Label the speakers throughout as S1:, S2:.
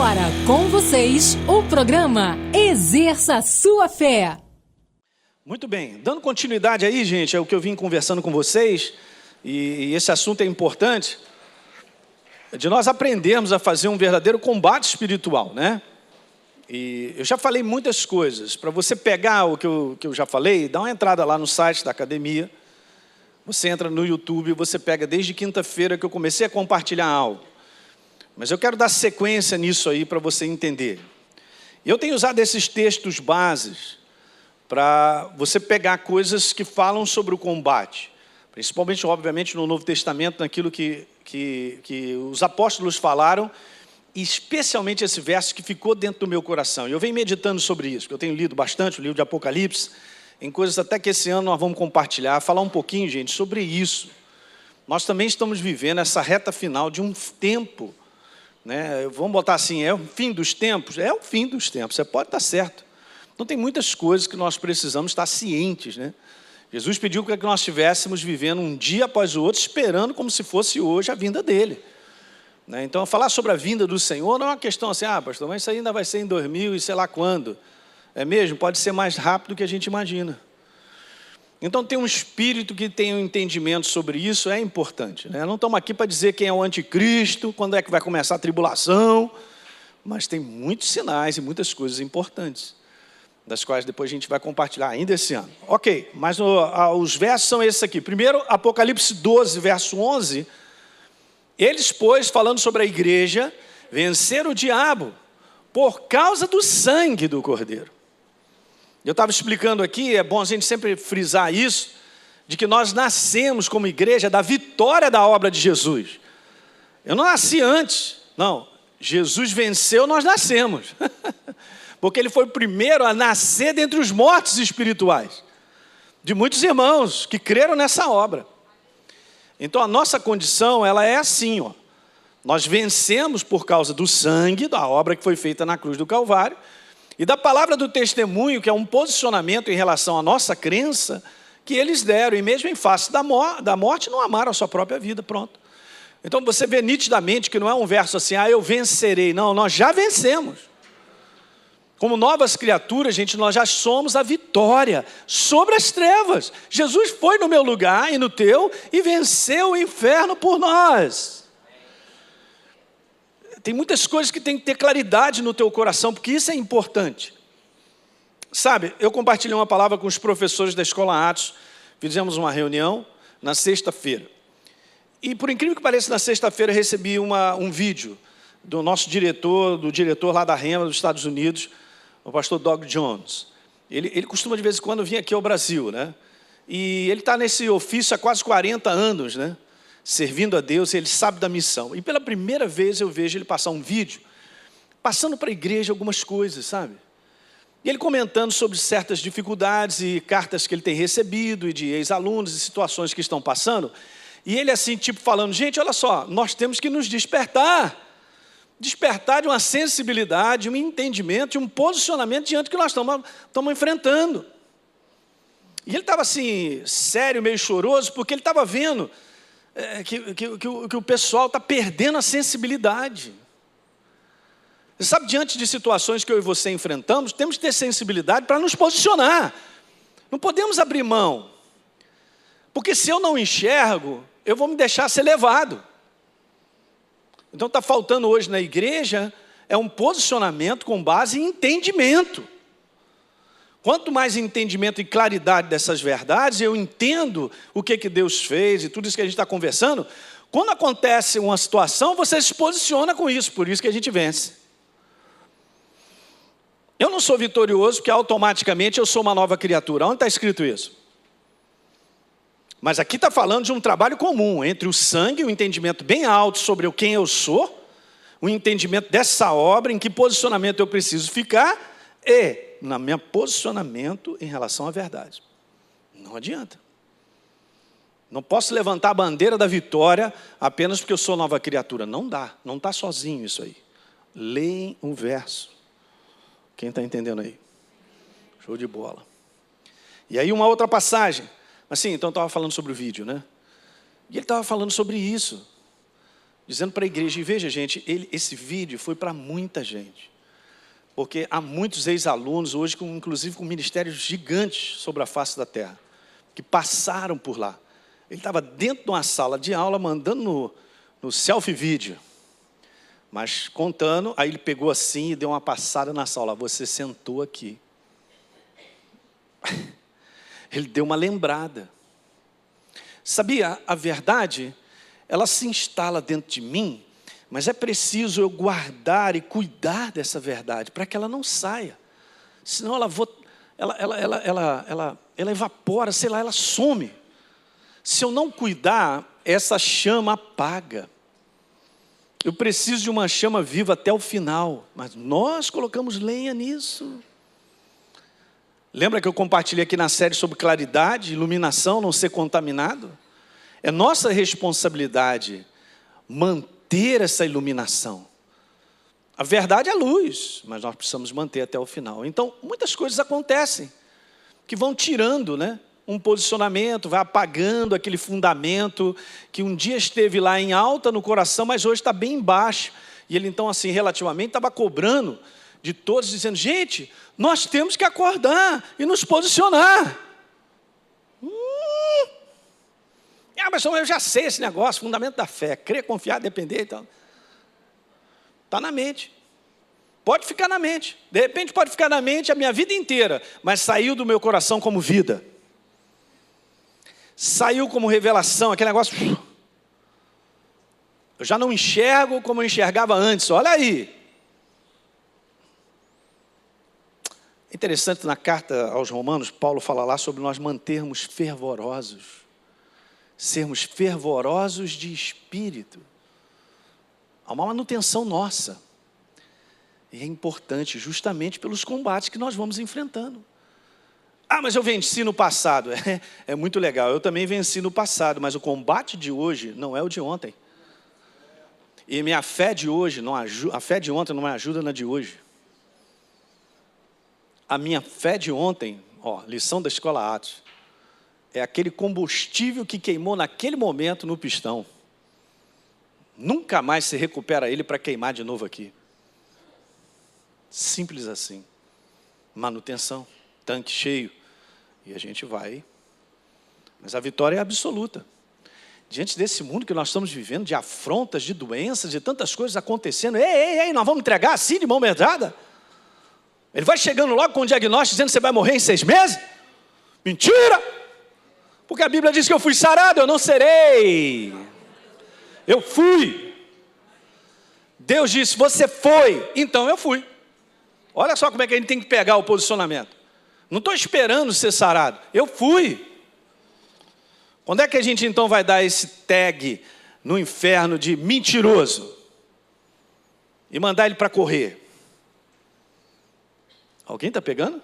S1: agora, com vocês, o programa Exerça Sua Fé.
S2: Muito bem, dando continuidade aí, gente, é o que eu vim conversando com vocês, e esse assunto é importante, de nós aprendermos a fazer um verdadeiro combate espiritual, né? E eu já falei muitas coisas. Para você pegar o que eu já falei, dá uma entrada lá no site da academia, você entra no YouTube, você pega desde quinta-feira que eu comecei a compartilhar algo. Mas eu quero dar sequência nisso aí para você entender. Eu tenho usado esses textos bases para você pegar coisas que falam sobre o combate. Principalmente, obviamente, no Novo Testamento, naquilo que os apóstolos falaram, e especialmente esse verso que ficou dentro do meu coração. E eu venho meditando sobre isso, porque eu tenho lido bastante o livro de Apocalipse, em coisas até que esse ano nós vamos compartilhar, falar um pouquinho, gente, sobre isso. Nós também estamos vivendo essa reta final de um tempo, né? Vamos botar assim, é o fim dos tempos? É o fim dos tempos, você pode estar certo. Então tem muitas coisas que nós precisamos estar cientes, né? Jesus pediu para que nós estivéssemos vivendo um dia após o outro, esperando como se fosse hoje a vinda dele. Né? Então, falar sobre a vinda do Senhor não é uma questão assim, pastor, mas isso ainda vai ser em 2000 e sei lá quando. É mesmo? Pode ser mais rápido do que a gente imagina. Então, ter um espírito que tenha um entendimento sobre isso é importante. Né? Não estamos aqui para dizer quem é o anticristo, quando é que vai começar a tribulação, mas tem muitos sinais e muitas coisas importantes, das quais depois a gente vai compartilhar ainda esse ano. Ok, mas os versos são esses aqui. Primeiro, Apocalipse 12, verso 11, eles, pois, falando sobre a igreja, venceram o diabo por causa do sangue do Cordeiro. Eu estava explicando aqui, é bom a gente sempre frisar isso, de que nós nascemos como igreja da vitória da obra de Jesus. Eu não nasci antes, não. Jesus venceu, nós nascemos. Porque ele foi o primeiro a nascer dentre os mortos espirituais, de muitos irmãos que creram nessa obra. Então a nossa condição, ela é assim, ó. Nós vencemos por causa do sangue, da obra que foi feita na cruz do Calvário, e da palavra do testemunho, que é um posicionamento em relação à nossa crença, que eles deram, e mesmo em face da morte, não amaram a sua própria vida, pronto. Então você vê nitidamente que não é um verso assim, eu vencerei. Não, nós já vencemos. Como novas criaturas, gente, nós já somos a vitória sobre as trevas. Jesus foi no meu lugar e no teu e venceu o inferno por nós. Tem muitas coisas que tem que ter claridade no teu coração, porque isso é importante. Sabe, eu compartilhei uma palavra com os professores da Escola Atos, fizemos uma reunião na sexta-feira. E por incrível que pareça, na sexta-feira eu recebi um vídeo do nosso diretor, do diretor lá da Rema dos Estados Unidos, o pastor Doug Jones. Ele costuma de vez em quando vir aqui ao Brasil, né? E ele está nesse ofício há quase 40 anos, né? Servindo a Deus, ele sabe da missão. E pela primeira vez eu vejo ele passar um vídeo, passando para a igreja algumas coisas, sabe? E ele comentando sobre certas dificuldades e cartas que ele tem recebido, e de ex-alunos e situações que estão passando. E ele assim, tipo falando, gente, olha só, nós temos que nos despertar. Despertar de uma sensibilidade, um entendimento, de um posicionamento diante do que nós estamos enfrentando. E ele estava assim, sério, meio choroso, porque ele estava vendo que o pessoal está perdendo a sensibilidade. Você sabe, diante de situações que eu e você enfrentamos, temos que ter sensibilidade para nos posicionar. Não podemos abrir mão. Porque se eu não enxergo, eu vou me deixar ser levado. Então está faltando hoje na igreja um posicionamento com base em entendimento. Quanto mais entendimento e claridade dessas verdades, eu entendo o que Deus fez e tudo isso que a gente está conversando. Quando acontece uma situação, você se posiciona com isso, por isso que a gente vence. Eu não sou vitorioso porque automaticamente eu sou uma nova criatura. Onde está escrito isso? Mas aqui está falando de um trabalho comum entre o sangue, um entendimento bem alto sobre quem eu sou, um entendimento dessa obra, em que posicionamento eu preciso ficar, e no meu posicionamento em relação à verdade. Não adianta. Não posso levantar a bandeira da vitória apenas porque eu sou nova criatura. Não dá, não está sozinho isso aí. Leem um verso. Quem está entendendo aí? Show de bola. E aí uma outra passagem. Assim, então eu estava falando sobre o vídeo, né? E ele estava falando sobre isso. dizendo para a igreja, e veja gente, esse vídeo foi para muita gente. Porque há muitos ex-alunos hoje, inclusive com ministérios gigantes sobre a face da terra, que passaram por lá. Ele estava dentro de uma sala de aula, mandando no selfie-vídeo, mas contando, aí ele pegou assim e deu uma passada na sala. Você sentou aqui. Ele deu uma lembrada. Sabia, a verdade, ela se instala dentro de mim, mas é preciso eu guardar e cuidar dessa verdade, para que ela não saia. Senão ela evapora, sei lá, ela some. Se eu não cuidar, essa chama apaga. Eu preciso de uma chama viva até o final, mas nós colocamos lenha nisso. Lembra que eu compartilhei aqui na série sobre claridade, iluminação, não ser contaminado? É nossa responsabilidade manter essa iluminação. A verdade é luz, mas nós precisamos manter até o final. Então, muitas coisas acontecem que vão tirando, um posicionamento, vai apagando aquele fundamento que um dia esteve lá em alta no coração, mas hoje está bem embaixo. E ele então, assim, relativamente, estava cobrando de todos, dizendo, gente, nós temos que acordar e nos posicionar. Mas eu já sei esse negócio, fundamento da fé, crer, confiar, depender e tal. Está na mente. Pode ficar na mente. De repente pode ficar na mente a minha vida inteira, mas saiu do meu coração como vida. Saiu como revelação, aquele negócio. Eu já não enxergo como eu enxergava antes, olha aí. É interessante, na carta aos Romanos, Paulo fala lá sobre nós mantermos fervorosos. Sermos fervorosos de espírito. Há uma manutenção nossa. E é importante justamente pelos combates que nós vamos enfrentando. Mas eu venci no passado. É muito legal, eu também venci no passado, mas o combate de hoje não é o de ontem. E minha fé de hoje, a fé de ontem não me ajuda na de hoje. A minha fé de ontem, lição da Escola Atos, é aquele combustível que queimou naquele momento no pistão. Nunca mais se recupera ele para queimar de novo aqui. Simples assim. Manutenção, tanque cheio. E a gente vai. Mas a vitória é absoluta. Diante desse mundo que nós estamos vivendo, de afrontas, de doenças, de tantas coisas acontecendo. Ei, nós vamos entregar assim de mão beijada? Ele vai chegando logo com o diagnóstico dizendo que você vai morrer em 6 meses? Mentira! Porque a Bíblia diz que eu fui sarado, eu não serei. Eu fui. Deus disse, você foi, então eu fui. Olha só como é que a gente tem que pegar o posicionamento. Não estou esperando ser sarado, eu fui. Quando é que a gente então vai dar esse tag no inferno de mentiroso? E mandar ele para correr? Alguém está pegando?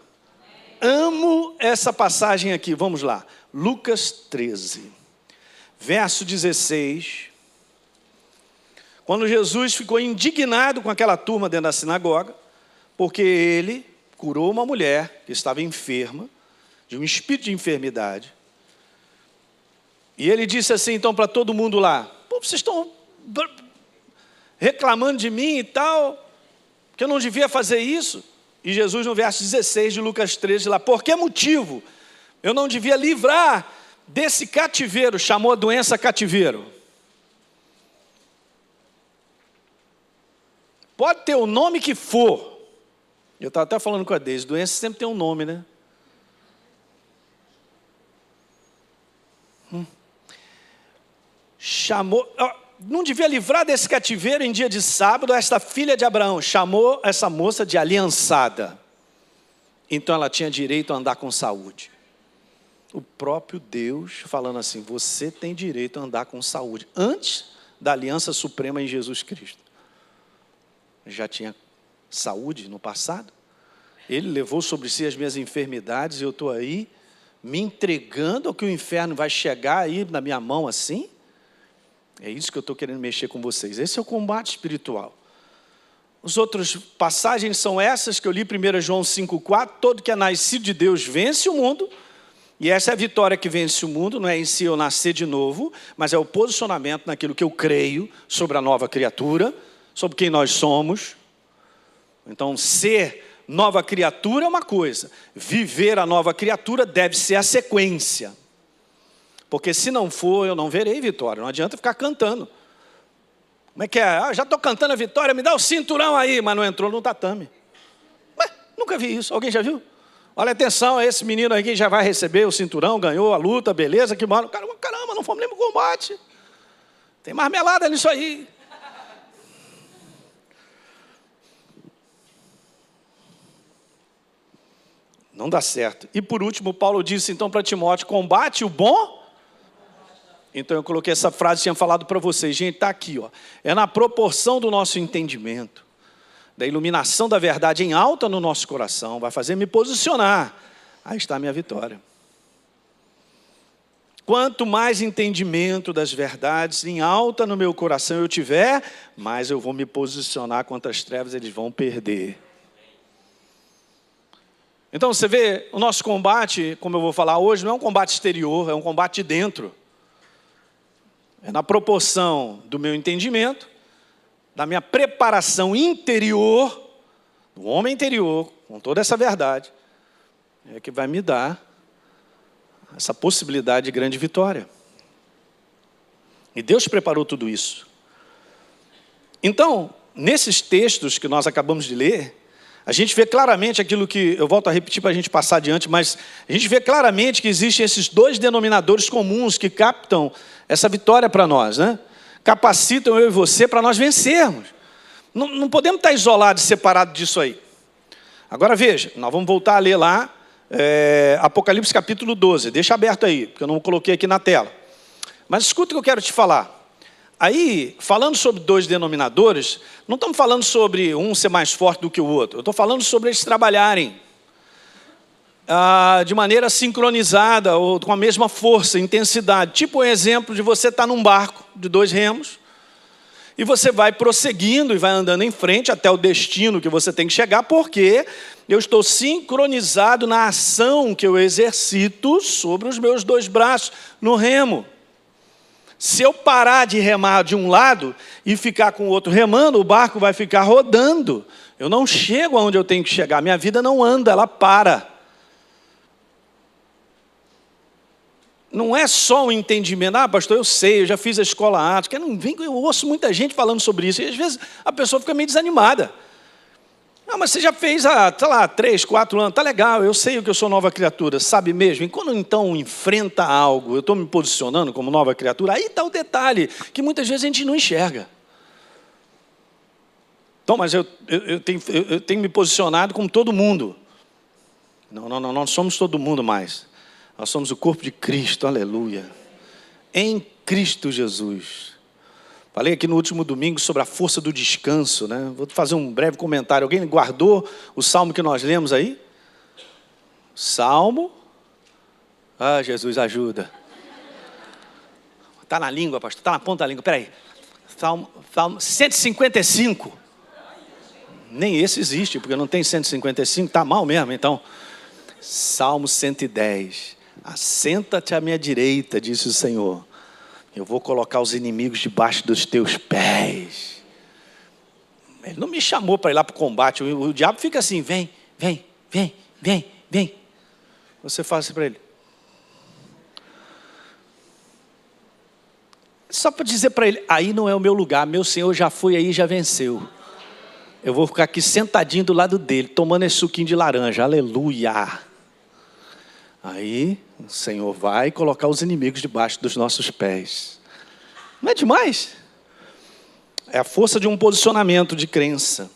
S2: Amo essa passagem aqui, vamos lá. Lucas 13, verso 16. Quando Jesus ficou indignado com aquela turma dentro da sinagoga, porque ele curou uma mulher que estava enferma, de um espírito de enfermidade. E ele disse assim então para todo mundo lá, vocês estão reclamando de mim e tal, que eu não devia fazer isso? E Jesus no verso 16 de Lucas 13 lá, por que motivo eu não devia livrar desse cativeiro? Chamou a doença cativeiro. Pode ter o nome que for. Eu estava até falando com a Deise, doença sempre tem um nome, né? Chamou, não devia livrar desse cativeiro em dia de sábado, esta filha de Abraão, chamou essa moça de aliançada. Então ela tinha direito a andar com saúde. O próprio Deus falando assim, você tem direito a andar com saúde. Antes da aliança suprema em Jesus Cristo. Já tinha saúde no passado. Ele levou sobre si as minhas enfermidades e eu estou aí me entregando ao que o inferno vai chegar aí na minha mão assim. É isso que eu estou querendo mexer com vocês. Esse é o combate espiritual. As outras passagens são essas que eu li, 1 João 5,4. Todo que é nascido de Deus vence o mundo. E essa é a vitória que vence o mundo, não é em si eu nascer de novo, mas é o posicionamento naquilo que eu creio sobre a nova criatura, sobre quem nós somos. Então, ser nova criatura é uma coisa, viver a nova criatura deve ser a sequência. Porque se não for, eu não verei vitória, não adianta ficar cantando. Como é que é? Já estou cantando a vitória, me dá o cinturão aí, mas não entrou no tatame. Ué, nunca vi isso, alguém já viu? Olha, atenção, esse menino aqui já vai receber o cinturão, ganhou a luta, beleza, que mano. Caramba, não fomos nem pro combate. Tem marmelada nisso aí. Não dá certo. E por último, Paulo disse então para Timóteo, combate o bom. Então eu coloquei essa frase, tinha falado para vocês. Gente, está aqui, ó. É na proporção do nosso entendimento, da iluminação da verdade em alta no nosso coração, vai fazer me posicionar. Aí está a minha vitória. Quanto mais entendimento das verdades em alta no meu coração eu tiver, mais eu vou me posicionar contra as trevas, eles vão perder. Então você vê, o nosso combate, como eu vou falar hoje, não é um combate exterior, é um combate de dentro. É na proporção do meu entendimento, da minha preparação interior, do homem interior, com toda essa verdade, é que vai me dar essa possibilidade de grande vitória. E Deus preparou tudo isso. Então, nesses textos que nós acabamos de ler, a gente vê claramente aquilo que, eu volto a repetir para a gente passar adiante, mas a gente vê claramente que existem esses dois denominadores comuns que captam essa vitória para nós, né? Capacitam eu e você para nós vencermos. Não podemos estar isolados e separados disso aí. Agora veja, nós vamos voltar a ler lá, Apocalipse capítulo 12. Deixa aberto aí, porque eu não coloquei aqui na tela. Mas escuta o que eu quero te falar. Aí, falando sobre dois denominadores, não estamos falando sobre um ser mais forte do que o outro. Eu estou falando sobre eles trabalharem de maneira sincronizada ou com a mesma força, intensidade. Tipo o exemplo de você estar num barco de 2 remos e você vai prosseguindo e vai andando em frente até o destino que você tem que chegar, porque eu estou sincronizado na ação que eu exercito sobre os meus 2 braços no remo. Se eu parar de remar de um lado e ficar com o outro remando, o barco vai ficar rodando. Eu não chego aonde eu tenho que chegar. Minha vida não anda, ela para. Não é só um entendimento. Ah, pastor, eu sei, eu já fiz a escola Atos. Eu ouço muita gente falando sobre isso. E às vezes a pessoa fica meio desanimada. Ah, mas você já fez há, 3, 4 anos. Tá legal, eu sei que eu sou nova criatura. Sabe mesmo? E quando então enfrenta algo, eu estou me posicionando como nova criatura, aí está o detalhe, que muitas vezes a gente não enxerga. Então, mas eu tenho me posicionado como todo mundo. Não somos todo mundo mais. Nós somos o corpo de Cristo, aleluia. Em Cristo Jesus. Falei aqui no último domingo sobre a força do descanso, né? Vou fazer um breve comentário. Alguém guardou o salmo que nós lemos aí? Salmo. Ah, Jesus, ajuda. Está na língua, pastor. Está na ponta da língua. Espera aí. Salmo 155. Nem esse existe, porque não tem 155. Está mal mesmo, então. Salmo 110. Assenta-te à minha direita, disse o Senhor. Eu vou colocar os inimigos debaixo dos teus pés. Ele não me chamou para ir lá para o combate. O diabo fica assim, vem. Você fala assim para ele. Só para dizer para ele, aí não é o meu lugar, meu Senhor já foi aí e já venceu. Eu vou ficar aqui sentadinho do lado dele, tomando esse suquinho de laranja, aleluia. Aí o Senhor vai colocar os inimigos debaixo dos nossos pés. Não é demais? É a força de um posicionamento de crença.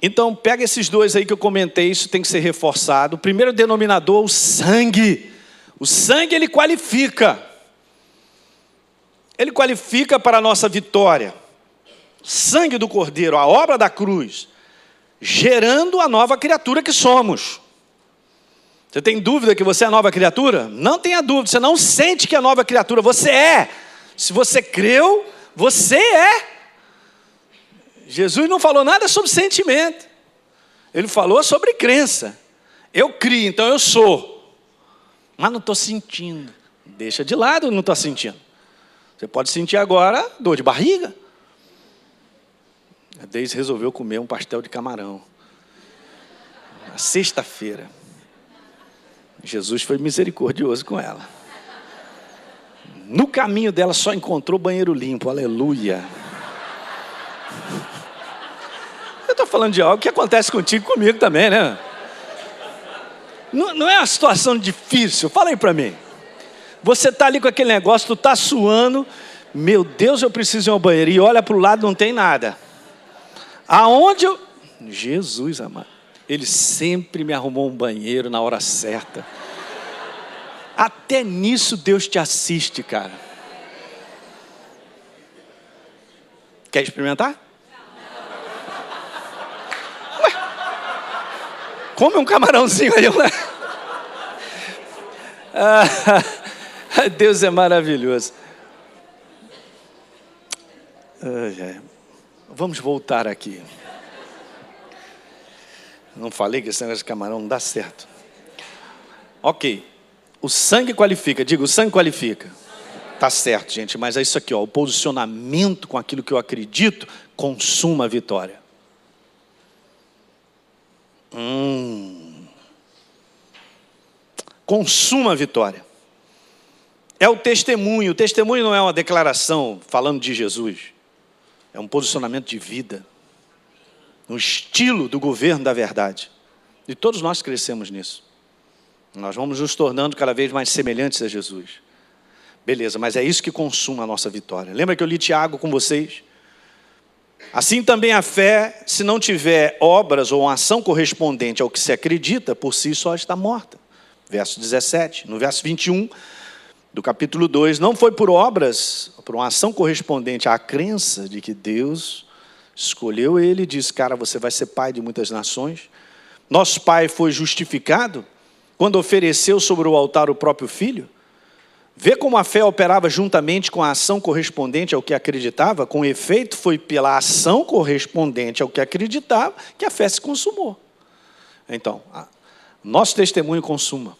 S2: Então, pega esses dois aí que eu comentei, isso tem que ser reforçado. O primeiro denominador, o sangue. O sangue, ele qualifica. Ele qualifica para a nossa vitória. Sangue do Cordeiro, a obra da cruz, gerando a nova criatura que somos. Você tem dúvida que você é nova criatura? Não tenha dúvida, você não sente que é nova criatura, você é. Se você creu, você é. Jesus não falou nada sobre sentimento. Ele falou sobre crença. Eu criei, então eu sou. Mas não estou sentindo. Deixa de lado, não estou sentindo. Você pode sentir agora dor de barriga. A Deise resolveu comer um pastel de camarão. Na sexta-feira. Jesus foi misericordioso com ela. No caminho dela só encontrou banheiro limpo. Aleluia. Eu estou falando de algo que acontece contigo e comigo também, né? Não é uma situação difícil. Fala aí para mim. Você está ali com aquele negócio, tu está suando. Meu Deus, eu preciso ir ao banheiro. E olha para o lado, não tem nada. Aonde eu... Jesus amado. Ele sempre me arrumou um banheiro na hora certa. Até nisso Deus te assiste, cara. Quer experimentar? Ué, come um camarãozinho aí, né? Deus é maravilhoso. Vamos voltar aqui. Não falei que esse negócio de camarão não dá certo. Ok. O sangue qualifica. Diga, o sangue qualifica. Tá certo, gente. Mas é isso aqui, ó. O posicionamento com aquilo que eu acredito consuma a vitória. Consuma a vitória. É o testemunho. O testemunho não é uma declaração falando de Jesus. É um posicionamento de vida. No estilo do governo da verdade. E todos nós crescemos nisso. Nós vamos nos tornando cada vez mais semelhantes a Jesus. Beleza, mas é isso que consuma a nossa vitória. Lembra que eu li Tiago com vocês? Assim também a fé, se não tiver obras ou uma ação correspondente ao que se acredita, por si só está morta. Verso 17. No verso 21 do capítulo 2, não foi por obras, por uma ação correspondente à crença de que Deus escolheu ele e disse, cara, você vai ser pai de muitas nações. Nosso pai foi justificado quando ofereceu sobre o altar o próprio filho. Vê como a fé operava juntamente com a ação correspondente ao que acreditava. Com efeito, foi pela ação correspondente ao que acreditava que a fé se consumou. Então, nosso testemunho consuma.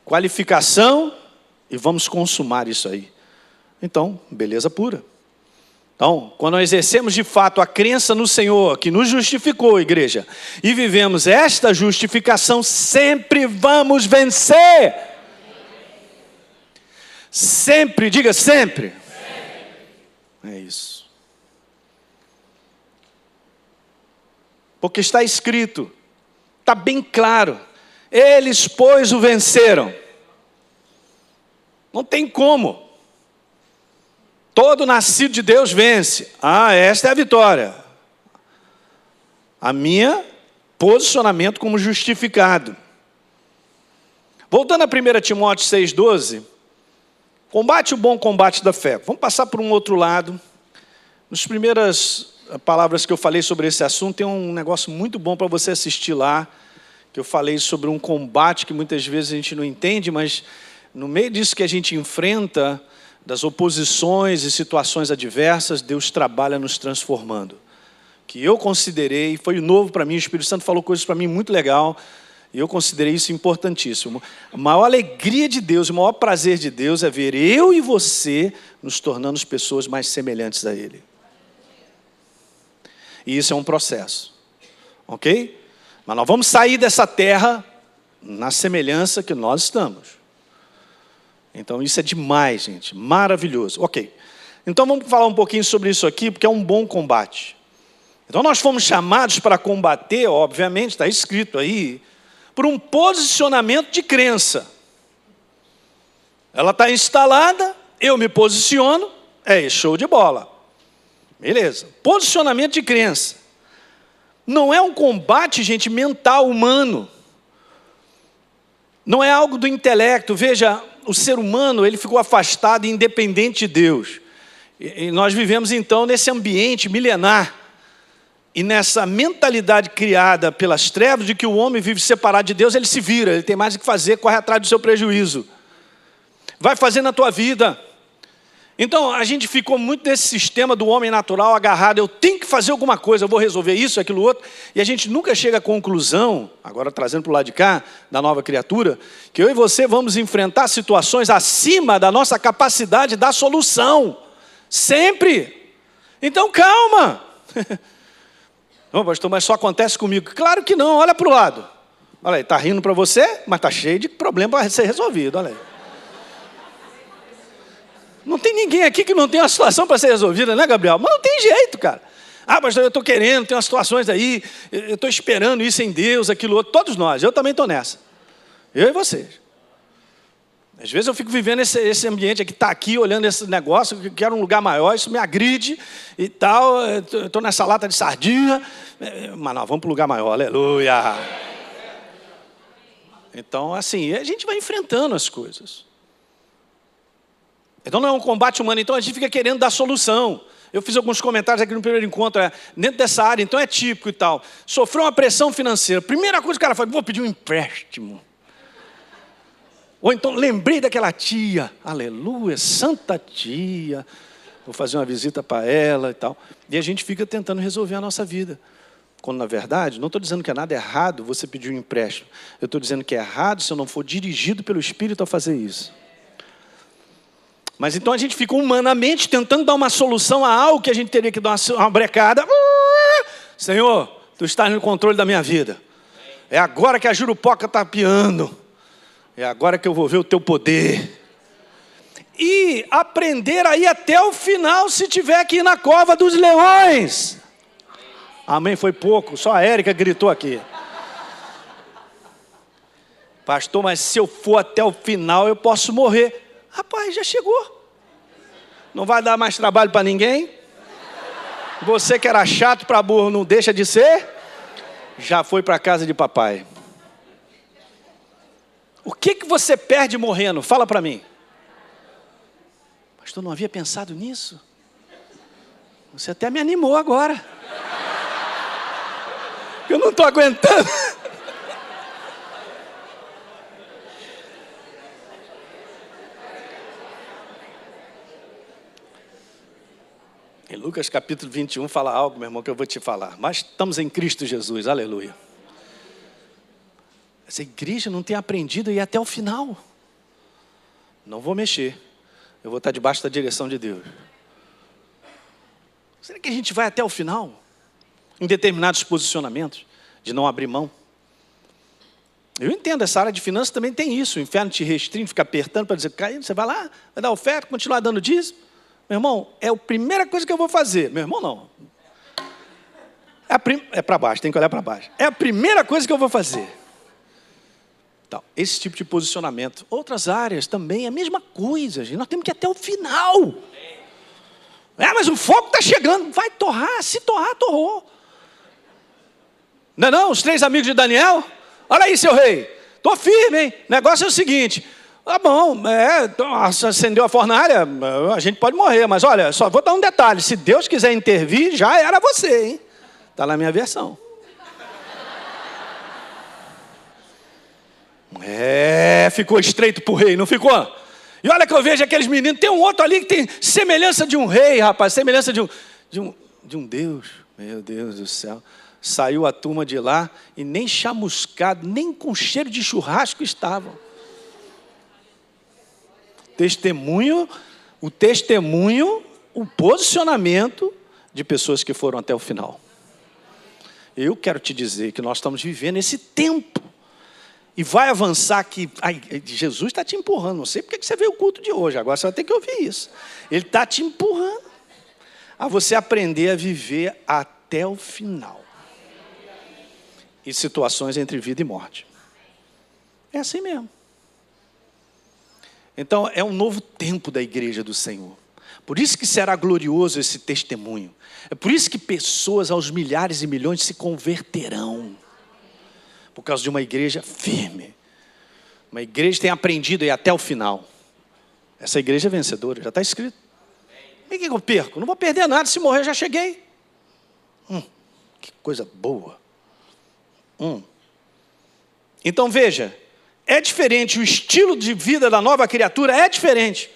S2: Qualificação e vamos consumar isso aí. Então, beleza pura. Então, quando nós exercemos de fato a crença no Senhor, que nos justificou, igreja, e vivemos esta justificação, sempre vamos vencer. Sempre, diga sempre. É isso. Porque está escrito, está bem claro, eles, pois, o venceram. Não tem como. Todo nascido de Deus vence. Esta é a vitória. A minha posicionamento como justificado. Voltando a 1 Timóteo 6,12. Combate o bom combate da fé. Vamos passar por um outro lado. Nas primeiras palavras que eu falei sobre esse assunto, tem um negócio muito bom para você assistir lá. Que eu falei sobre um combate que muitas vezes a gente não entende, mas no meio disso que a gente enfrenta, das oposições e situações adversas, Deus trabalha nos transformando. Que eu considerei, foi novo para mim, o Espírito Santo falou coisas para mim muito legal, e eu considerei isso importantíssimo. A maior alegria de Deus, o maior prazer de Deus é ver eu e você nos tornando pessoas mais semelhantes a Ele. E isso é um processo, ok? Mas nós vamos sair dessa terra na semelhança que nós estamos. Então isso é demais, gente, maravilhoso. Ok, então vamos falar um pouquinho sobre isso aqui, porque é um bom combate. Então nós fomos chamados para combater, obviamente, está escrito aí, por um posicionamento de crença. Ela está instalada, eu me posiciono, show de bola. Beleza, posicionamento de crença. Não é um combate, gente, mental, humano. Não é algo do intelecto. Veja, o ser humano, ele ficou afastado e independente de Deus. E nós vivemos, então, nesse ambiente milenar. E nessa mentalidade criada pelas trevas de que o homem vive separado de Deus, ele se vira, ele tem mais o que fazer, corre atrás do seu prejuízo. Vai fazer na tua vida. Então, a gente ficou muito nesse sistema do homem natural agarrado. Eu tenho que fazer alguma coisa, eu vou resolver isso, aquilo, outro. E a gente nunca chega à conclusão, agora trazendo para o lado de cá, da nova criatura, que eu e você vamos enfrentar situações acima da nossa capacidade da solução. Sempre. Então, calma. Não, pastor, mas só acontece comigo. Claro que não, olha para o lado. Olha aí, está rindo para você, mas está cheio de problema para ser resolvido, olha aí. Não tem ninguém aqui que não tem uma situação para ser resolvida, né, Gabriel? Mas não tem jeito, cara. Ah, pastor, eu estou querendo, tem umas situações aí, eu estou esperando isso em Deus, aquilo outro. Todos nós, eu também estou nessa. Eu e vocês. Às vezes eu fico vivendo esse ambiente aqui, está aqui, olhando esse negócio, eu quero um lugar maior, isso me agride e tal. Eu estou nessa lata de sardinha, mas não, vamos para um lugar maior, aleluia. Então, assim, a gente vai enfrentando as coisas. Então não é um combate humano, então a gente fica querendo dar solução. Eu fiz alguns comentários aqui no primeiro encontro, dentro dessa área, então é típico e tal. Sofreu uma pressão financeira. Primeira coisa que o cara faz, vou pedir um empréstimo. Ou então lembrei daquela tia, aleluia, santa tia. Vou fazer uma visita para ela e tal. E a gente fica tentando resolver a nossa vida. Quando na verdade, não estou dizendo que é nada errado você pedir um empréstimo. Eu estou dizendo que é errado se eu não for dirigido pelo Espírito a fazer isso. Mas então a gente fica humanamente tentando dar uma solução a algo que a gente teria que dar uma brecada. Senhor, Tu estás no controle da minha vida. É agora que a jurupoca está piando. É agora que eu vou ver o Teu poder. E aprender a ir até o final se tiver que ir na cova dos leões. Amém, foi pouco. Só a Érica gritou aqui. Pastor, mas se eu for até o final eu posso morrer. Rapaz, já chegou. Não vai dar mais trabalho para ninguém. Você que era chato para burro não deixa de ser. Já foi para a casa de papai. O que você perde morrendo? Fala para mim. Pastor, não havia pensado nisso. Você até me animou agora. Eu não estou aguentando. Em Lucas capítulo 21 fala algo, meu irmão, que eu vou te falar. Mas estamos em Cristo Jesus, aleluia. Essa igreja não tem aprendido a ir até o final. Não vou mexer. Eu vou estar debaixo da direção de Deus. Será que a gente vai até o final? Em determinados posicionamentos, de não abrir mão. Eu entendo, essa área de finanças também tem isso. O inferno te restringe, fica apertando para dizer, caindo, você vai lá, vai dar oferta, continuar dando dízimo. Meu irmão, é a primeira coisa que eu vou fazer. Meu irmão, não. É para baixo, tem que olhar para baixo. É a primeira coisa que eu vou fazer. Então, esse tipo de posicionamento. Outras áreas também é a mesma coisa, gente. Nós temos que ir até o final. Mas o fogo está chegando. Vai torrar. Se torrar, torrou. Não é não? Os 3 amigos de Daniel? Olha aí, seu rei. Estou firme, hein? O negócio é o seguinte. Tá bom, acendeu a fornalha, a gente pode morrer. Mas olha, só vou dar um detalhe. Se Deus quiser intervir, já era você, hein? Está na minha versão. Ficou estreito para o rei, não ficou? E olha que eu vejo aqueles meninos, tem um outro ali que tem semelhança de um rei, rapaz, semelhança de um Deus. Meu Deus do céu. Saiu a turma de lá e nem chamuscado, nem com cheiro de churrasco estavam. O testemunho, o posicionamento de pessoas que foram até o final. Eu quero te dizer que nós estamos vivendo esse tempo. E vai avançar que Jesus está te empurrando. Não sei porque você veio o culto de hoje. Agora você vai ter que ouvir isso. Ele está te empurrando a você aprender a viver até o final. E situações entre vida e morte. É assim mesmo. Então, é um novo tempo da igreja do Senhor. Por isso que será glorioso esse testemunho. É por isso que pessoas aos milhares e milhões se converterão. Por causa de uma igreja firme. Uma igreja que tem aprendido a ir até o final. Essa igreja é vencedora, já está escrito. O que eu perco? Não vou perder nada, se morrer eu já cheguei. Que coisa boa. Então veja, é diferente, o estilo de vida da nova criatura é diferente.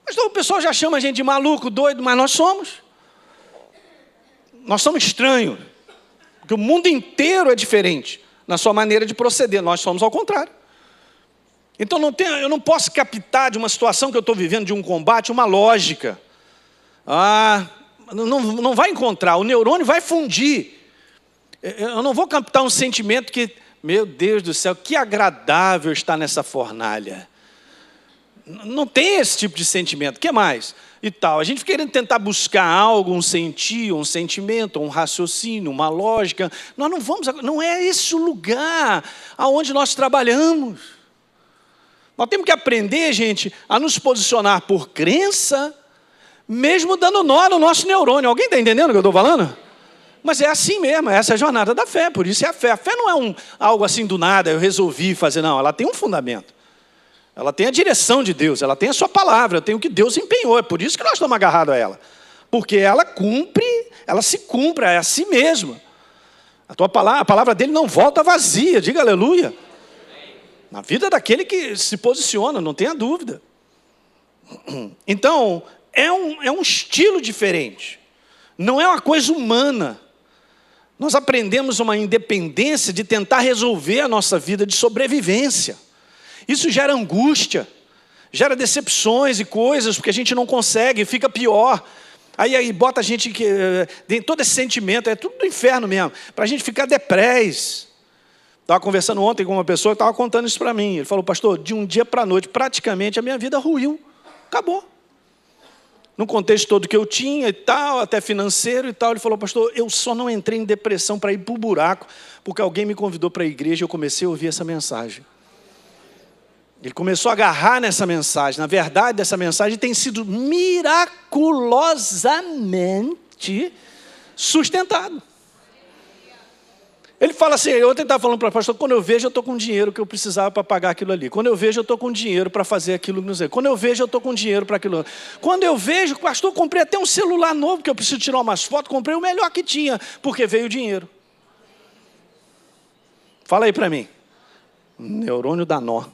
S2: Mas então, o pessoal já chama a gente de maluco, doido, mas nós somos. Nós somos estranhos. Porque o mundo inteiro é diferente na sua maneira de proceder. Nós somos ao contrário. Então eu não posso captar de uma situação que eu estou vivendo, de um combate, uma lógica. Não vai encontrar. O neurônio vai fundir. Eu não vou captar um sentimento que, meu Deus do céu, que agradável estar nessa fornalha. Não tem esse tipo de sentimento. O que mais? E tal. A gente querendo tentar buscar algo, um sentir, um sentimento, um raciocínio, uma lógica. Nós não vamos. Não é esse o lugar aonde nós trabalhamos. Nós temos que aprender, gente, a nos posicionar por crença, mesmo dando nó no nosso neurônio. Alguém está entendendo o que eu estou falando? Mas é assim mesmo, essa é a jornada da fé, por isso é a fé. A fé não é algo assim do nada, eu resolvi fazer, não, ela tem um fundamento. Ela tem a direção de Deus, ela tem a sua palavra, tem o que Deus empenhou, é por isso que nós estamos agarrados a ela. Porque ela cumpre, ela se cumpre, é a si mesma. A palavra dele não volta vazia, diga aleluia. Na vida daquele que se posiciona, não tenha dúvida. Então, é um estilo diferente. Não é uma coisa humana. Nós aprendemos uma independência de tentar resolver a nossa vida de sobrevivência. Isso gera angústia, gera decepções e coisas, porque a gente não consegue, fica pior. Aí bota a gente, tem todo esse sentimento, é tudo do inferno mesmo, para a gente ficar deprés. Estava conversando ontem com uma pessoa que estava contando isso para mim. Ele falou, pastor, de um dia para a noite, praticamente a minha vida ruiu, acabou. No contexto todo que eu tinha e tal, até financeiro e tal, ele falou, pastor, eu só não entrei em depressão para ir para o buraco, porque alguém me convidou para a igreja e eu comecei a ouvir essa mensagem. Ele começou a agarrar nessa mensagem. Na verdade, essa mensagem tem sido miraculosamente sustentado. Ele fala assim, eu estava falando para o pastor, quando eu vejo, eu estou com dinheiro que eu precisava para pagar aquilo ali. Quando eu vejo, eu estou com dinheiro para fazer aquilo, não sei. Quando eu vejo, eu estou com dinheiro para aquilo. Quando eu vejo, pastor, comprei até um celular novo, que eu preciso tirar umas fotos, comprei o melhor que tinha, porque veio o dinheiro. Fala aí para mim. Neurônio dá nó.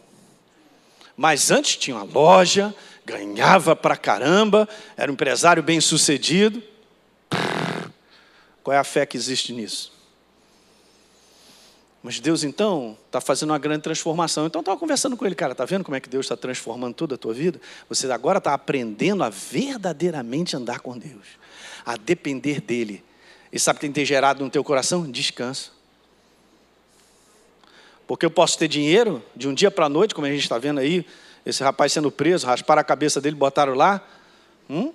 S2: Mas antes tinha uma loja, ganhava pra caramba, era um empresário bem sucedido. Qual é a fé que existe nisso? Mas Deus, então, está fazendo uma grande transformação. Então, eu estava conversando com ele, cara, está vendo como é que Deus está transformando toda a tua vida? Você agora está aprendendo a verdadeiramente andar com Deus, a depender dEle. E sabe o que tem gerado no teu coração? Descanso. Porque eu posso ter dinheiro de um dia para a noite, como a gente está vendo aí, esse rapaz sendo preso, rasparam a cabeça dele, botaram lá. Bom,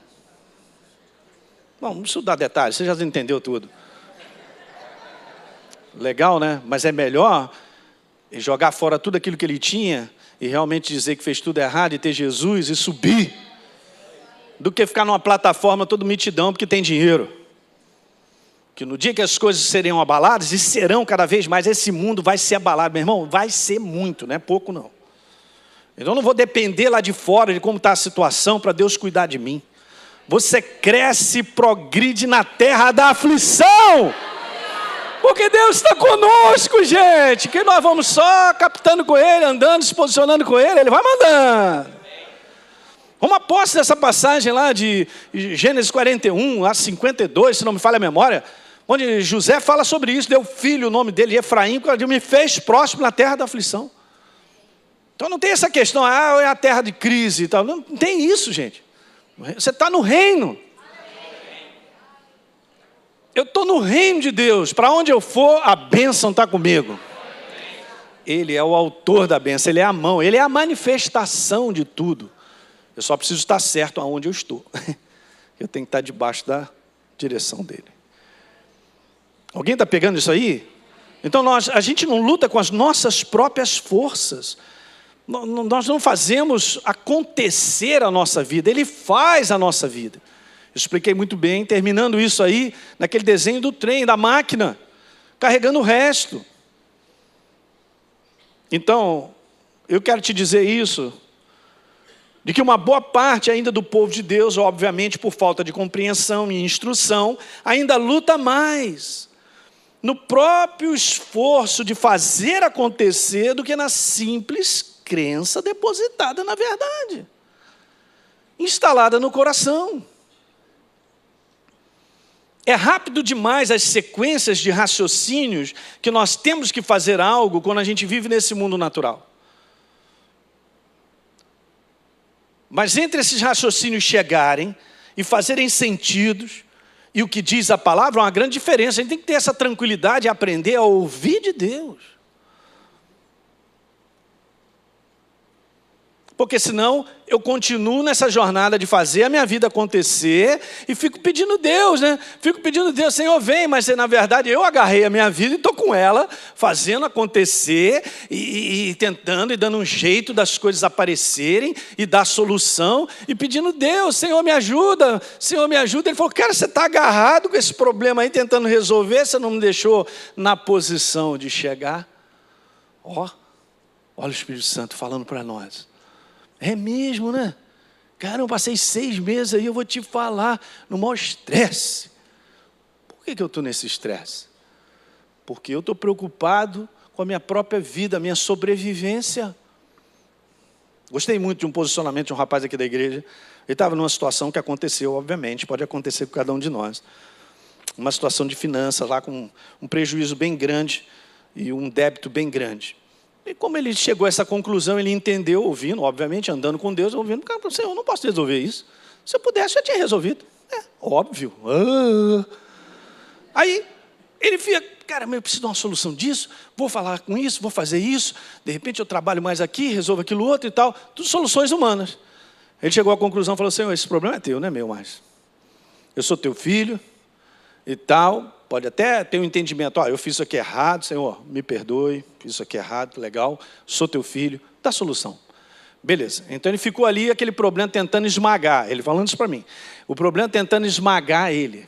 S2: não preciso dar detalhes, você já entendeu tudo. Legal, né? Mas é melhor jogar fora tudo aquilo que ele tinha e realmente dizer que fez tudo errado e ter Jesus e subir, do que ficar numa plataforma todo mitidão porque tem dinheiro. Que no dia que as coisas serão abaladas, e serão cada vez mais, esse mundo vai ser abalado, meu irmão, vai ser muito, não é pouco não. Então eu não vou depender lá de fora de como está a situação para Deus cuidar de mim. Você cresce e progride na terra da aflição. Porque Deus está conosco, gente. Que nós vamos só captando com Ele, andando, se posicionando com Ele, Ele vai mandando. Uma posse dessa passagem lá de Gênesis 41 a 52, se não me falha a memória, onde José fala sobre isso, deu filho, o nome dele, Efraim, porque me fez próximo na terra da aflição. Então não tem essa questão, é a terra de crise e tal. Não tem isso, gente. Você está no reino. Eu estou no reino de Deus. Para onde eu for, a bênção está comigo. Ele é o autor da bênção, Ele é a mão, Ele é a manifestação de tudo. Eu só preciso estar certo aonde eu estou. Eu tenho que estar debaixo da direção dEle. Alguém está pegando isso aí? Então a gente não luta com as nossas próprias forças. Nós não fazemos acontecer a nossa vida, Ele faz a nossa vida. Eu expliquei muito bem, terminando isso aí, naquele desenho do trem, da máquina, carregando o resto. Então, eu quero te dizer isso, de que uma boa parte ainda do povo de Deus, obviamente por falta de compreensão e instrução, ainda luta mais no próprio esforço de fazer acontecer do que na simples crença depositada na verdade. instalada no coração. É rápido demais as sequências de raciocínios que nós temos que fazer algo quando a gente vive nesse mundo natural. Mas entre esses raciocínios chegarem e fazerem sentidos, e o que diz a palavra, é uma grande diferença. A gente tem que ter essa tranquilidade e aprender a ouvir de Deus. Porque senão eu continuo nessa jornada de fazer a minha vida acontecer e fico pedindo Deus, né? Fico pedindo Deus, Senhor, vem, mas na verdade eu agarrei a minha vida e estou com ela, fazendo acontecer e tentando e dando um jeito das coisas aparecerem e dar solução e pedindo Deus, Senhor, me ajuda, Senhor, me ajuda. Ele falou, cara, você está agarrado com esse problema aí, tentando resolver, você não me deixou na posição de chegar. Olha o Espírito Santo falando para nós. É mesmo, né? Cara, eu passei 6 meses aí, eu vou te falar, no maior estresse. Por que eu estou nesse estresse? Porque eu estou preocupado com a minha própria vida, a minha sobrevivência. Gostei muito de um posicionamento de um rapaz aqui da igreja. Ele estava numa situação que aconteceu, obviamente, pode acontecer com cada um de nós. Uma situação de finanças lá com um prejuízo bem grande e um débito bem grande. E como ele chegou a essa conclusão, ele entendeu, ouvindo, obviamente, andando com Deus, ouvindo, cara, Senhor, eu não posso resolver isso. Se eu pudesse, já tinha resolvido. É, óbvio. Aí, ele fica, cara, mas eu preciso de uma solução disso, vou falar com isso, vou fazer isso, de repente eu trabalho mais aqui, resolvo aquilo outro e tal, tudo soluções humanas. Ele chegou à conclusão, falou, Senhor, esse problema é teu, não é meu mais. Eu sou teu filho e tal. Pode até ter um entendimento, eu fiz isso aqui errado, Senhor, me perdoe, fiz isso aqui errado, legal, sou teu filho, dá solução. Beleza, então ele ficou ali, aquele problema tentando esmagar, ele falando isso para mim, o problema tentando esmagar ele,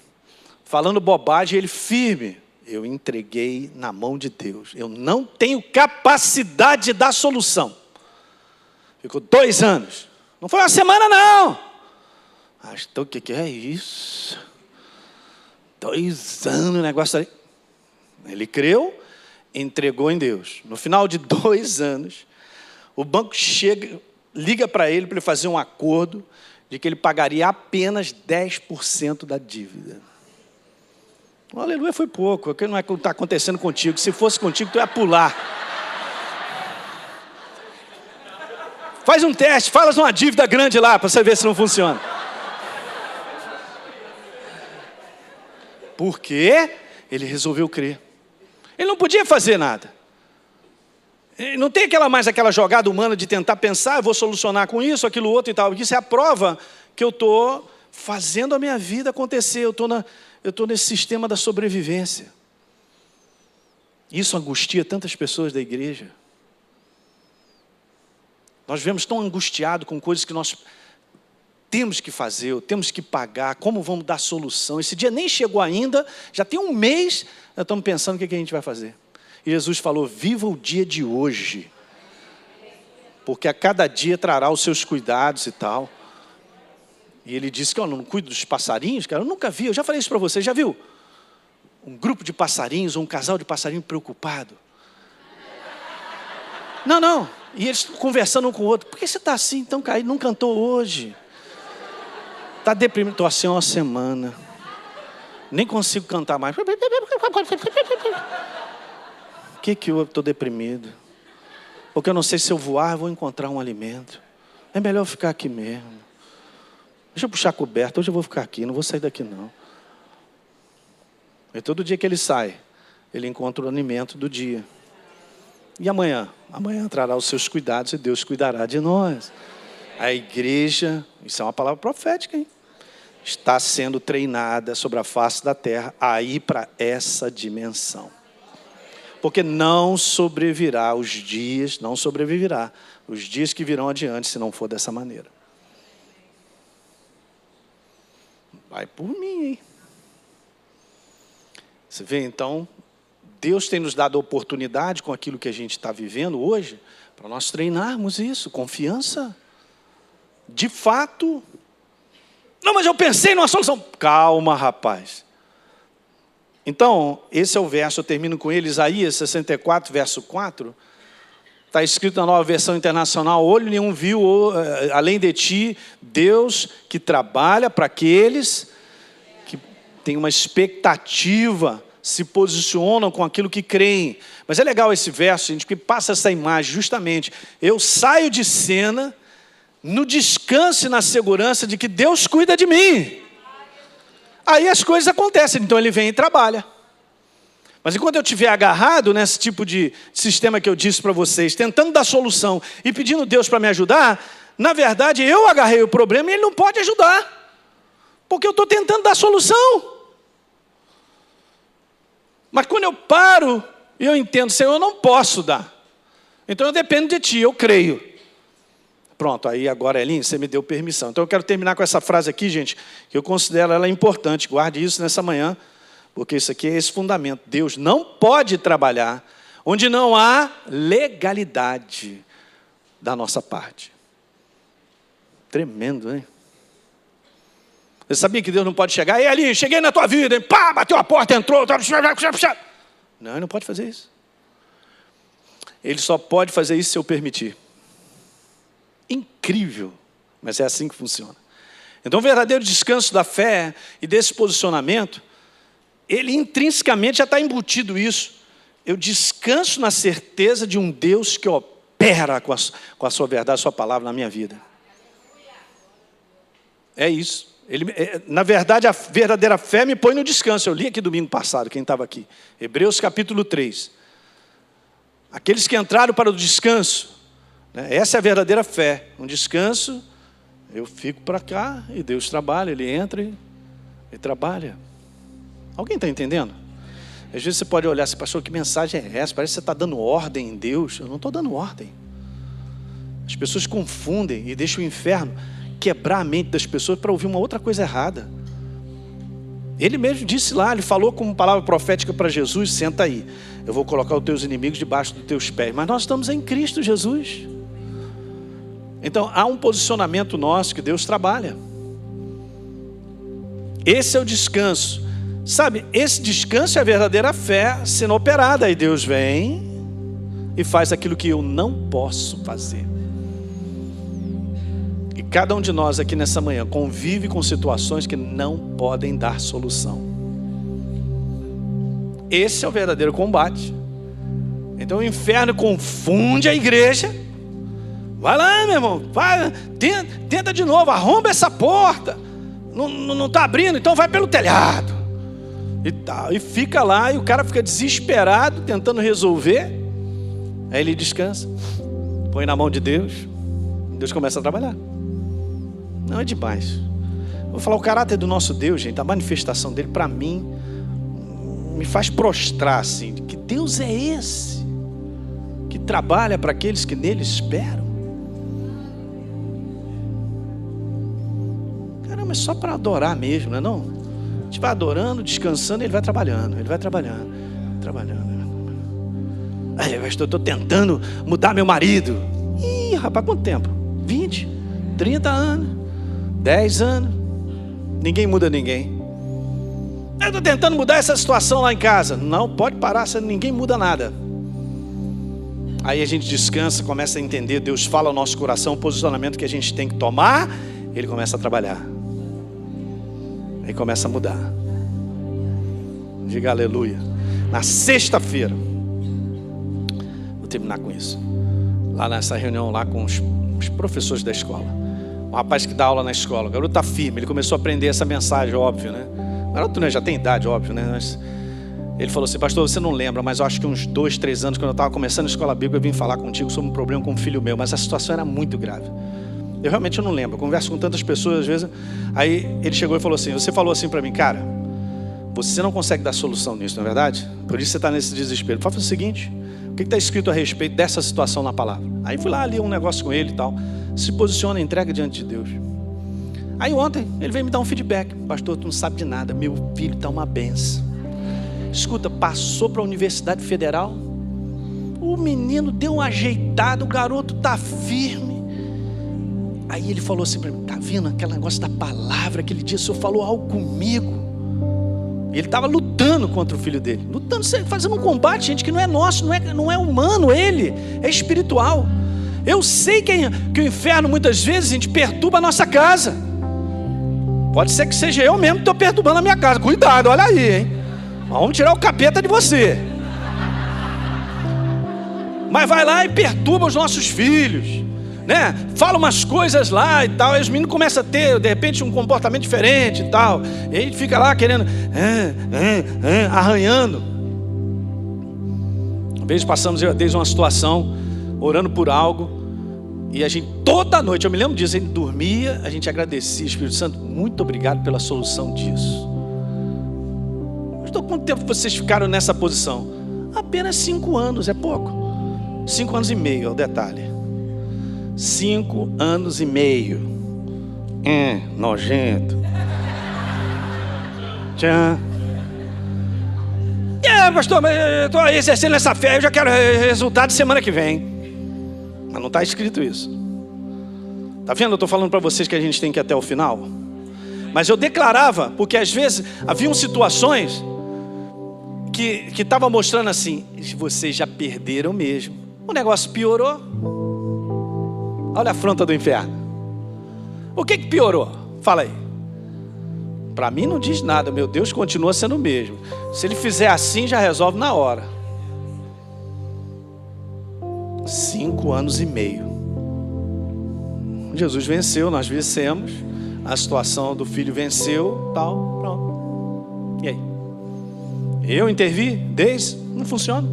S2: falando bobagem, ele firme, eu entreguei na mão de Deus, eu não tenho capacidade de dar solução. Ficou 2 anos, não foi uma semana não. Então o que é isso? 2 anos o negócio aí. Ele creu, entregou em Deus. No final de 2 anos, o banco liga para ele fazer um acordo de que ele pagaria apenas 10% da dívida. Aleluia, foi pouco. Porque não é o que está acontecendo contigo. Se fosse contigo, tu ia pular. Faz um teste, fala uma dívida grande lá para você ver se não funciona. Porque ele resolveu crer. Ele não podia fazer nada. Ele não tem aquela jogada humana de tentar pensar, eu vou solucionar com isso, aquilo outro e tal. Isso é a prova que eu estou fazendo a minha vida acontecer. Eu estou nesse sistema da sobrevivência. Isso angustia tantas pessoas da igreja. Nós vivemos tão angustiados com coisas que nós temos que fazer, temos que pagar, como vamos dar solução? Esse dia nem chegou ainda, já tem 1 mês, nós estamos pensando o que a gente vai fazer. E Jesus falou, viva o dia de hoje, porque a cada dia trará os seus cuidados e tal. E ele disse que eu não cuido dos passarinhos, cara, eu nunca vi, eu já falei isso para você, já viu? Um grupo de passarinhos, ou um casal de passarinhos preocupado. Não, e eles conversando um com o outro, por que você está assim, tão caído, não cantou hoje? Está deprimido, estou assim uma semana, nem consigo cantar mais. Por que eu estou deprimido? Porque eu não sei se eu voar, eu vou encontrar um alimento. É melhor eu ficar aqui mesmo. Deixa eu puxar a coberta, hoje eu vou ficar aqui, não vou sair daqui não. E todo dia que ele sai, ele encontra o alimento do dia. E amanhã? Amanhã trará os seus cuidados e Deus cuidará de nós. A igreja, isso é uma palavra profética, hein? Está sendo treinada sobre a face da terra a ir para essa dimensão. Porque não sobreviverá os dias que virão adiante se não for dessa maneira. Vai por mim, hein? Você vê, então, Deus tem nos dado a oportunidade com aquilo que a gente está vivendo hoje, para nós treinarmos isso, confiança. De fato, não, mas eu pensei numa solução. Calma, rapaz. Então, esse é o verso, eu termino com ele, Isaías 64, verso 4. Está escrito na Nova Versão Internacional: olho nenhum viu, além de ti, Deus que trabalha para aqueles que têm uma expectativa, se posicionam com aquilo que creem. Mas é legal esse verso, gente, porque passa essa imagem justamente. Eu saio de cena no descanso e na segurança de que Deus cuida de mim. Aí as coisas acontecem, então ele vem e trabalha. Mas enquanto eu estiver agarrado nesse tipo de sistema que eu disse para vocês, tentando dar solução e pedindo Deus para me ajudar, na verdade eu agarrei o problema e ele não pode ajudar, porque eu estou tentando dar solução. Mas quando eu paro e eu entendo: Senhor, eu não posso dar, então eu dependo de Ti, eu creio. Pronto, aí agora, Elinho, você me deu permissão. Então eu quero terminar com essa frase aqui, gente, que eu considero ela importante. Guarde isso nessa manhã, porque isso aqui é esse fundamento. Deus não pode trabalhar onde não há legalidade da nossa parte. Tremendo, hein? Você sabia que Deus não pode chegar? E ali, cheguei na tua vida, hein? Pá, bateu a porta, entrou. Não, ele não pode fazer isso. Ele só pode fazer isso se eu permitir. Incrível, mas é assim que funciona. Então o verdadeiro descanso da fé e desse posicionamento, ele intrinsecamente já está embutido isso. Eu descanso na certeza de um Deus que opera com a sua verdade, a sua palavra na minha vida. É isso. Na verdade, a verdadeira fé me põe no descanso. Eu li aqui domingo passado, quem estava aqui. Hebreus capítulo 3. Aqueles que entraram para o descanso, né? Essa é a verdadeira fé. Um descanso, eu fico para cá e Deus trabalha. Ele entra e trabalha. Alguém está entendendo? Às vezes você pode olhar assim: pastor, que mensagem é essa? Parece que você está dando ordem em Deus. Eu não estou dando ordem. As pessoas confundem e deixam o inferno quebrar a mente das pessoas para ouvir uma outra coisa errada. Ele mesmo disse lá, ele falou como palavra profética para Jesus: senta aí, eu vou colocar os teus inimigos debaixo dos teus pés. Mas nós estamos em Cristo Jesus. Então há um posicionamento nosso que Deus trabalha. Esse é o descanso. Sabe, esse descanso é a verdadeira fé sendo operada. Aí Deus vem e faz aquilo que eu não posso fazer. E cada um de nós aqui nessa manhã convive com situações que não podem dar solução. Esse é o verdadeiro combate. Então o inferno confunde a igreja. Vai lá, meu irmão, vai, tenta de novo, arromba essa porta. Não está abrindo, então vai pelo telhado. E tal. E fica lá, e o cara fica desesperado, tentando resolver. Aí ele descansa, põe na mão de Deus. Deus começa a trabalhar. Não é demais. Vou falar, o caráter do nosso Deus, gente, a manifestação dele, para mim, me faz prostrar assim. Que Deus é esse que trabalha para aqueles que nele esperam? Caramba, é só para adorar mesmo, não é não? A gente vai adorando, descansando, ele vai trabalhando. Ele vai trabalhando. Aí, eu estou tentando mudar meu marido. Ih, rapaz, quanto tempo? 20, 30 anos, 10 anos. Ninguém muda ninguém. Eu estou tentando mudar essa situação lá em casa. Não, pode parar, ninguém muda nada. Aí a gente descansa, começa a entender. Deus fala ao nosso coração o posicionamento que a gente tem que tomar. Ele começa a trabalhar. Aí começa a mudar. Diga aleluia. Na sexta-feira, vou terminar com isso. Lá nessa reunião lá com os professores da escola. Um rapaz que dá aula na escola. O garoto está firme. Ele começou a aprender essa mensagem, óbvio, né? O garoto, né, já tem idade, óbvio, né? Mas ele falou assim: pastor, você não lembra, mas eu acho que uns 2, 3 anos, quando eu estava começando a escola bíblica, eu vim falar contigo sobre um problema com um filho meu. Mas a situação era muito grave. Eu realmente não lembro. Eu converso com tantas pessoas às vezes. Aí ele chegou e falou assim: você falou assim para mim, cara, você não consegue dar solução nisso, não é verdade? Por isso você está nesse desespero. Fala o seguinte: o que está escrito a respeito dessa situação na palavra? Aí fui lá, li um negócio com ele e tal. Se posiciona, entrega diante de Deus. Aí ontem ele veio me dar um feedback: pastor, tu não sabe de nada, meu filho está uma benção. Escuta, passou para a Universidade Federal, o menino deu uma ajeitada, o garoto está firme. Aí ele falou assim para mim: tá vendo aquele negócio da palavra, aquele dia o senhor falou algo comigo. Ele estava lutando contra o filho dele, lutando, fazendo um combate, gente, que não é nosso, não é humano, ele é espiritual. Eu sei que o inferno muitas vezes, gente, perturba a nossa casa. Pode ser que seja eu mesmo que estou perturbando a minha casa. Cuidado, olha aí, hein? Vamos tirar o capeta de você. Mas vai lá e perturba os nossos filhos, né? Fala umas coisas lá e tal, e os meninos começam a ter, de repente, um comportamento diferente e tal. E a gente fica lá querendo, arranhando. Uma vez passamos desde uma situação, orando por algo, e a gente, toda noite, eu me lembro disso, a gente dormia, a gente agradecia, Espírito Santo, muito obrigado pela solução disso. Estou quanto tempo vocês ficaram nessa posição? Apenas 5 anos, é pouco. 5 anos e meio, é o detalhe. 5 anos e meio. Nojento. Tchan. Pastor, mas eu estou exercendo essa fé, eu já quero resultado semana que vem. Mas não está escrito isso. Está vendo? Eu estou falando para vocês que a gente tem que ir até o final. Mas eu declarava, porque às vezes haviam situações que estava mostrando assim, vocês já perderam mesmo. O negócio piorou. Olha a afronta do inferno. O que piorou? Fala aí. Para mim não diz nada, meu Deus continua sendo o mesmo. Se ele fizer assim, já resolve na hora. 5 anos e meio. Jesus venceu, nós vencemos. A situação do filho venceu, tal, pronto. E aí? Eu intervi? Não funciona.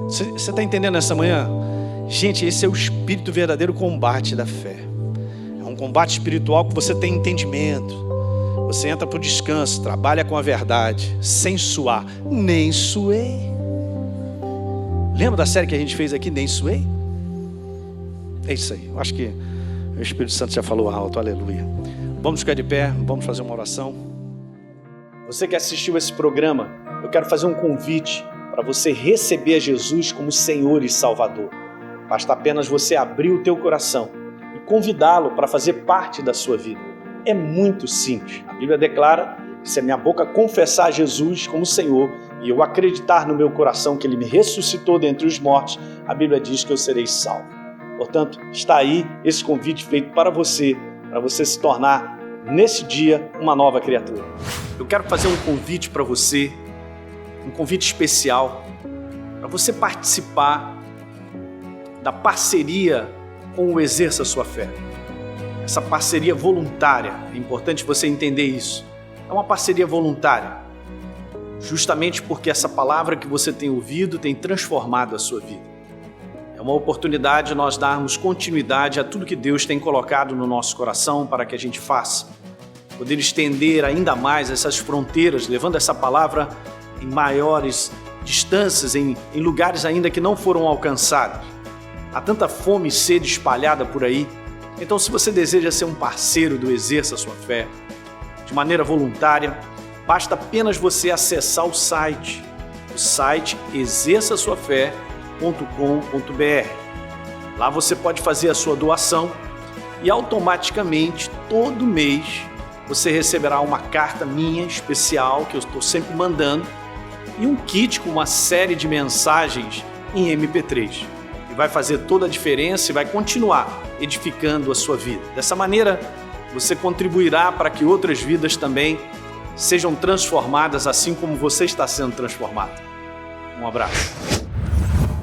S2: Você está entendendo essa manhã? Gente, esse é o espírito verdadeiro combate da fé. É um combate espiritual que você tem entendimento. Você entra para o descanso, trabalha com a verdade, sem suar. Nem suei. Lembra da série que a gente fez aqui, Nem suei? É isso aí. Eu acho que o Espírito Santo já falou alto, aleluia. Vamos ficar de pé, vamos fazer uma oração. Você que assistiu esse programa, eu quero fazer um convite para você receber a Jesus como Senhor e Salvador. Basta apenas você abrir o teu coração e convidá-lo para fazer parte da sua vida. É muito simples. A Bíblia declara que se a minha boca confessar Jesus como Senhor e eu acreditar no meu coração que Ele me ressuscitou dentre os mortos, a Bíblia diz que eu serei salvo. Portanto, está aí esse convite feito para você se tornar, nesse dia, uma nova criatura. Eu quero fazer um convite para você, um convite especial, para você participar da parceria com o Exerça Sua Fé. Essa parceria voluntária, é importante você entender isso. É uma parceria voluntária, justamente porque essa palavra que você tem ouvido tem transformado a sua vida. É uma oportunidade de nós darmos continuidade a tudo que Deus tem colocado no nosso coração para que a gente faça. Poder estender ainda mais essas fronteiras, levando essa palavra em maiores distâncias, em lugares ainda que não foram alcançados. Há tanta fome e sede espalhada por aí. Então, se você deseja ser um parceiro do Exerça Sua Fé, de maneira voluntária, basta apenas você acessar o site exerçasuafé.com.br. Lá você pode fazer a sua doação e automaticamente, todo mês, você receberá uma carta minha especial, que eu estou sempre mandando, e um kit com uma série de mensagens em MP3. E vai fazer toda a diferença e vai continuar edificando a sua vida. Dessa maneira, você contribuirá para que outras vidas também sejam transformadas, assim como você está sendo transformado. Um abraço.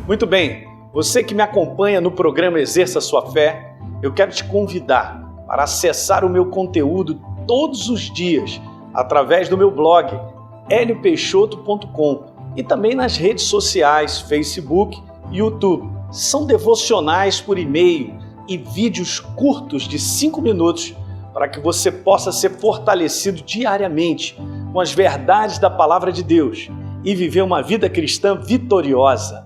S2: Muito bem, você que me acompanha no programa Exerça Sua Fé, eu quero te convidar para acessar o meu conteúdo todos os dias através do meu blog heliopeixoto.com e também nas redes sociais, Facebook e YouTube. São devocionais por e-mail e vídeos curtos de 5 minutos para que você possa ser fortalecido diariamente com as verdades da Palavra de Deus e viver uma vida cristã vitoriosa.